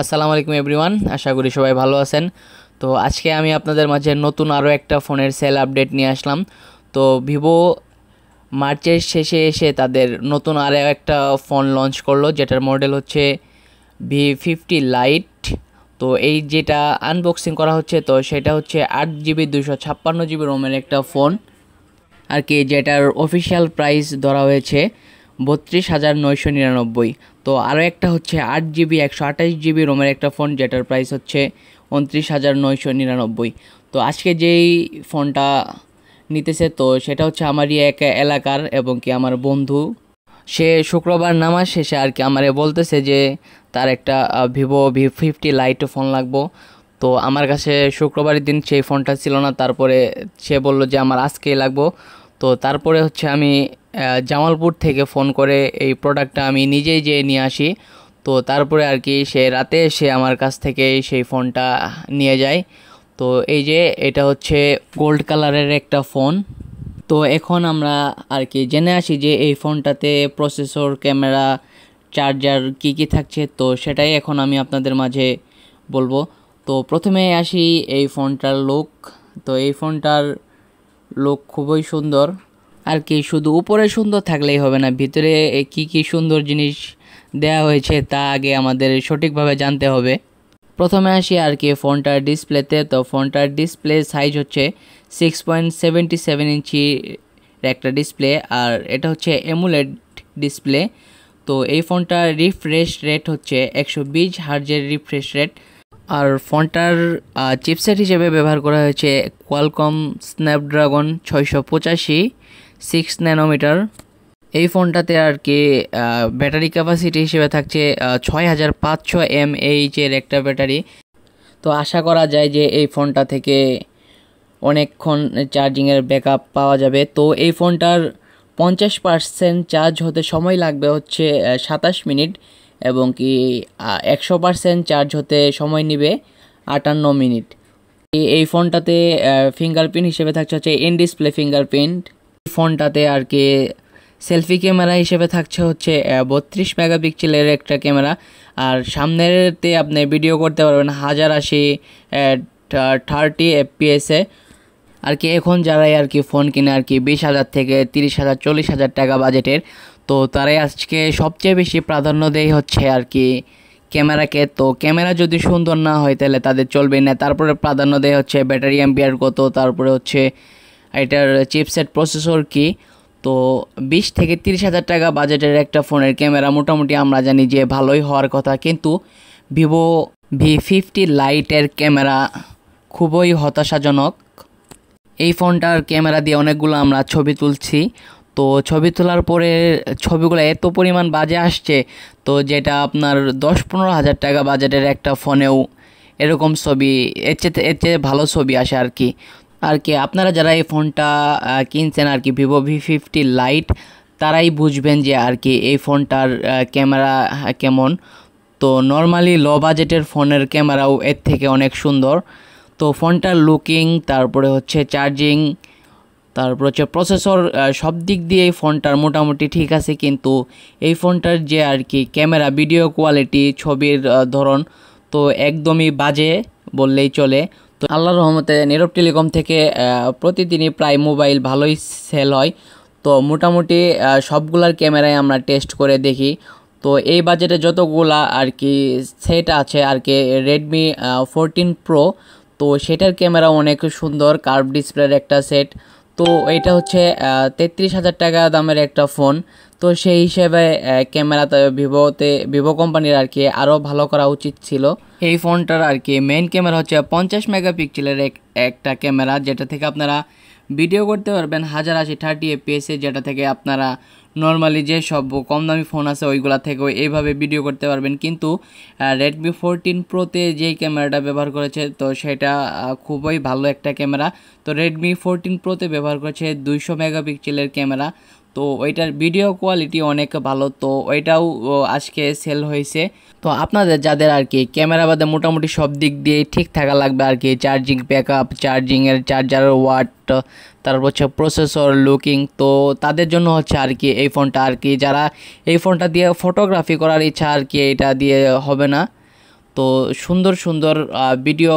আসসালামু আলাইকুম এভরিওয়ান, আশা করি সবাই ভালো আছেন। তো আজকে আমি আপনাদের মাঝে নতুন আরও একটা ফোনের সেল আপডেট নিয়ে আসলাম। তো ভিভো মার্চের শেষে এসে তাদের নতুন আরও একটা ফোন লঞ্চ করলো, যেটার মডেল হচ্ছে V50 লাইট। তো এই যেটা আনবক্সিং করা হচ্ছে, তো সেটা হচ্ছে 8GB 256GB রোমের একটা ফোন আর কি, যেটার অফিসিয়াল প্রাইস ধরা হয়েছে 32,999। তো আরও একটা হচ্ছে 8GB 128GB রোমের একটা ফোন, যেটার প্রাইস হচ্ছে 29,999। তো আজকে যেই ফোনটা নিতেছে, তো সেটা হচ্ছে আমারই এক এলাকার এবং কি আমার বন্ধু। সে শুক্রবার নামাজ শেষে আর কি আমারে বলতেছে যে তার একটা ভিভো V50 লাইট ফোন লাগবো। তো আমার কাছে শুক্রবারের দিন সেই ফোনটা ছিল না, তারপরে সে বলল যে আমার আজকেই লাগবো। তো তারপরে হচ্ছে আমি জামালপুর থেকে ফোন করে এই প্রোডাক্টটা আমি নিজেই যেয়ে নিয়ে আসি। তো তারপরে আর কি সে রাতে এসে আমার কাছ থেকে সেই ফোনটা নিয়ে যায়। তো এই যে এটা হচ্ছে গোল্ড কালারের একটা ফোন। তো এখন আমরা আর কি জেনে আসি যে এই ফোনটাতে প্রসেসর, ক্যামেরা, চার্জার কি কি থাকছে। তো সেটাই এখন আমি আপনাদের মাঝে বলবো। তো প্রথমে আসি এই ফোনটার লুক। তো এই ফোনটার লুক খুবই সুন্দর আর কি, শুধু উপরে সুন্দর থাকলেই হবে না, ভিতরে কি কি সুন্দর জিনিস দেয়া হয়েছে তা আগে আমাদের সঠিকভাবে জানতে হবে। প্রথমে আসি আর কি ফোনটার ডিসপ্লেতে। তো ফোনটার ডিসপ্লে সাইজ হচ্ছে 6.77 ইঞ্চি একটা ডিসপ্লে, আর এটা হচ্ছে অ্যামোলেড ডিসপ্লে। তো এই ফোনটার রিফ্রেশ রেট হচ্ছে 120 হার্জের রিফ্রেশ রেট। আর ফোনটার চিপসেট হিসেবে ব্যবহার করা হয়েছে কোয়ালকম স্ন্যাপড্রাগন 685 6 ন্যানোমিটার। এই ফোনটাতে আর কি ব্যাটারি ক্যাপাসিটি হিসেবে থাকছে 6500 mAh এর একটা ব্যাটারি। তো আশা করা যায় যে এই ফোনটা থেকে অনেকক্ষণ চার্জিংয়ের ব্যাকআপ পাওয়া যাবে। তো এই ফোনটার 50% চার্জ হতে সময় লাগবে হচ্ছে 27 মিনিট, এবং কি 100% চার্জ হতে সময় নেবে 58 মিনিট। এই ফোনটাতে ফিঙ্গারপ্রিন্ট হিসেবে থাকছে হচ্ছে ইন ডিসপ্লে ফিঙ্গারপ্রিন্ট। এই ফোনটাতে আর কি সেলফি ক্যামেরা হিসেবে থাকছে হচ্ছে 32 মেগাপিক্সেলের একটা ক্যামেরা। আর সামনেরতে আপনি ভিডিও করতে পারবেন 1080 30 FPS-এ আর কি। এখন যারাই আর কি ফোন কিনে আর কি 20,000 থেকে 30,000 40,000 টাকা বাজেটের, তো তারাই আজকে সবচেয়ে বেশি প্রাধান্য দেয় হচ্ছে আর কি ক্যামেরাকে। তো ক্যামেরা যদি সুন্দর না হয় তাহলে তাদের চলবে না। তারপরে প্রাধান্য দেয় হচ্ছে ব্যাটারি অ্যাম্পিয়ার কত, তারপরে হচ্ছে এটার চিপসেট, প্রসেসর কি। তো 20 থেকে 30,000 টাকা বাজেটের একটা ফোনের ক্যামেরা মোটামুটি আমরা জানি যে ভালোই হওয়ার কথা, কিন্তু ভিভো V50 লাইটের ক্যামেরা খুবই হতাশাজনক। এই ফোনটার ক্যামেরা দিয়ে অনেকগুলো আমরা ছবি তুলছি। তো ছবি তোলার পরে ছবিগুলো এত পরিমাণ বাজে আসছে, তো যেটা আপনার 10-15 হাজার টাকা বাজেটের একটা ফোনেও এরকম ছবি, এর চেয়ে ভালো ছবি আসে আর কি। আপনারা যারা এই ফোনটা কিনছেন আর কি ভিভো V50 লাইট, তারাই বুঝবেন যে আর কি এই ফোনটার ক্যামেরা কেমন। তো নর্মালি লো বাজেটের ফোনের ক্যামেরাও এর থেকে অনেক সুন্দর। তো ফোনটার লুকিং, তারপরে হচ্ছে চার্জিং, তারপর হচ্ছে প্রসেসর, সব দিক দিয়ে এই ফোনটার মোটামুটি ঠিক আছে, কিন্তু এই ফোনটার যে আর কি ক্যামেরা, ভিডিও কোয়ালিটি, ছবির ধরন, তো একদমই বাজে বললেই চলে। তো আল্লাহর রহমতে নীরব টেলিকম থেকে প্রতিদিনই প্রায় মোবাইল ভালোই সেল হয়। তো মোটামুটি সবগুলার ক্যামেরাই আমরা টেস্ট করে দেখি। তো এই বাজেটে যতগুলা আর কি সেট আছে আর কি, রেডমি 14 প্রো, তো সেটার ক্যামেরা অনেক সুন্দর, কার্ভ ডিসপ্লের একটা সেট। তো এটা হচ্ছে 33,000 টাকা দামের একটা ফোন। তো সেই হিসেবে ক্যামেরাতে ভিভো কোম্পানির আর কি আরও ভালো করা উচিত ছিল। এই ফোনটার আর কি মেইন ক্যামেরা হচ্ছে 50 মেগাপিক্সেলের একটা ক্যামেরা, যেটা থেকে আপনারা ভিডিও করতে পারবেন 1080 30 FPS, যেটা থেকে আপনারা নর্মালি যে সব কম দামি ফোন আছে ওইগুলা থেকেও এইভাবে ভিডিও করতে পারবেন। কিন্তু রেডমি 14 প্রোতে যেই ক্যামেরাটা ব্যবহার করেছে, তো সেটা খুবই ভালো একটা ক্যামেরা। তো রেডমি 14 প্রোতে ব্যবহার করেছে 200 মেগাপিক্সেলের ক্যামেরা। তো ওইটার ভিডিও কোয়ালিটি অনেক ভালো, তো ওইটাও আজকে সেল হয়েছে। তো আপনাদের যাদের আর কি ক্যামেরা বাদে মোটামুটি সব দিক দিয়ে ঠিক থাকা লাগবে আর কি, চার্জিং ব্যাকআপ, চার্জিংয়ের চার্জারের ওয়াট, তারপর হচ্ছে প্রসেসর, লুকিং, তো তাদের জন্য হচ্ছে আর কি এই ফোনটা আর কি। যারা এই ফোনটা দিয়ে ফটোগ্রাফি করার ইচ্ছা আর কি, এটা দিয়ে হবে না। তো সুন্দর সুন্দর ভিডিও